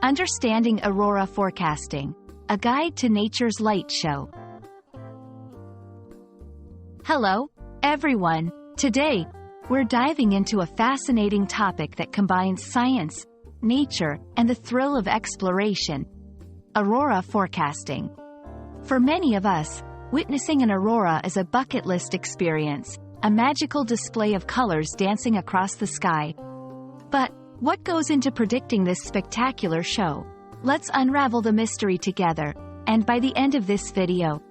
Understanding Aurora Forecasting, a guide to nature's light show. Hello, everyone. Today, we're diving into a fascinating topic that combines science, nature, and the thrill of exploration: aurora forecasting. For many of us, witnessing an aurora is a bucket list experience, a magical display of colors dancing across the sky. But what goes into predicting this spectacular show? Let's unravel the mystery together, and by the end of this video,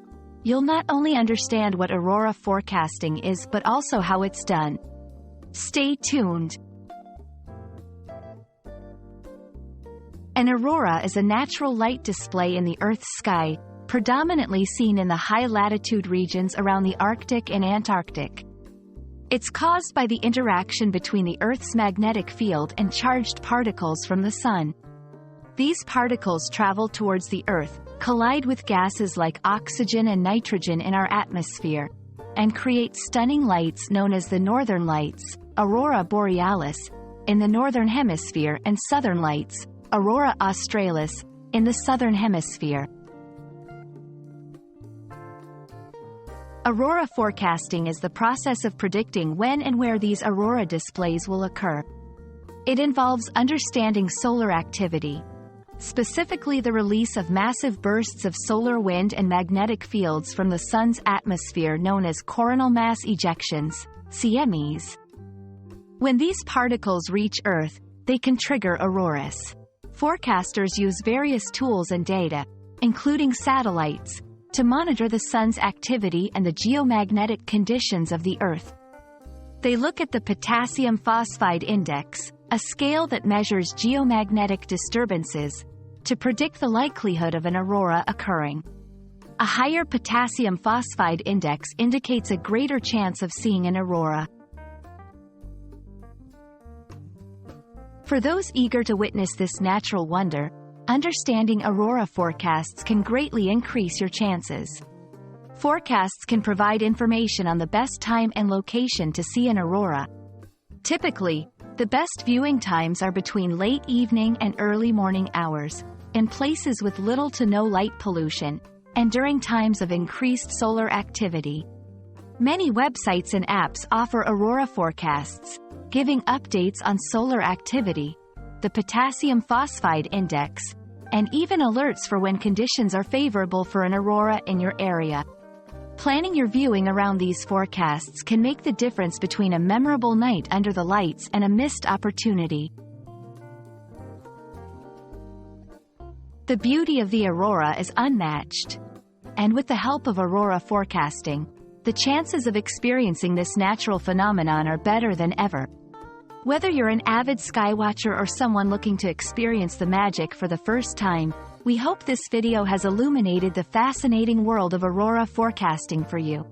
you'll not only understand what aurora forecasting is but also how it's done. Stay tuned. An aurora is a natural light display in the Earth's sky, predominantly seen in the high-latitude regions around the Arctic and Antarctic. It's caused by the interaction between the Earth's magnetic field and charged particles from the Sun. These particles travel towards the Earth, collide with gases like oxygen and nitrogen in our atmosphere, and create stunning lights known as the Northern Lights, Aurora Borealis, in the Northern Hemisphere, and Southern Lights, Aurora Australis, in the Southern Hemisphere. Aurora forecasting is the process of predicting when and where these aurora displays will occur. It involves understanding solar activity, specifically the release of massive bursts of solar wind and magnetic fields from the Sun's atmosphere known as coronal mass ejections, CMEs. When these particles reach Earth, they can trigger auroras. Forecasters use various tools and data, including satellites, to monitor the Sun's activity and the geomagnetic conditions of the Earth. They look at the potassium phosphide index, a scale that measures geomagnetic disturbances, to predict the likelihood of an aurora occurring. A higher potassium phosphide index indicates a greater chance of seeing an aurora. For those eager to witness this natural wonder, understanding aurora forecasts can greatly increase your chances. Forecasts can provide information on the best time and location to see an aurora. Typically, the best viewing times are between late evening and early morning hours, in places with little to no light pollution, and during times of increased solar activity. Many websites and apps offer aurora forecasts, giving updates on solar activity, the potassium phosphide index, and even alerts for when conditions are favorable for an aurora in your area. Planning your viewing around these forecasts can make the difference between a memorable night under the lights and a missed opportunity. The beauty of the aurora is unmatched. And with the help of aurora forecasting, the chances of experiencing this natural phenomenon are better than ever. Whether you're an avid skywatcher or someone looking to experience the magic for the first time, we hope this video has illuminated the fascinating world of aurora forecasting for you.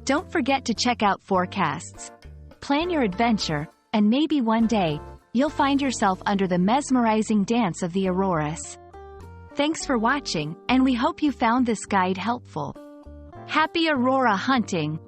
Don't forget to check out forecasts. Plan your adventure, and maybe one day, you'll find yourself under the mesmerizing dance of the auroras. Thanks for watching, and we hope you found this guide helpful. Happy aurora hunting!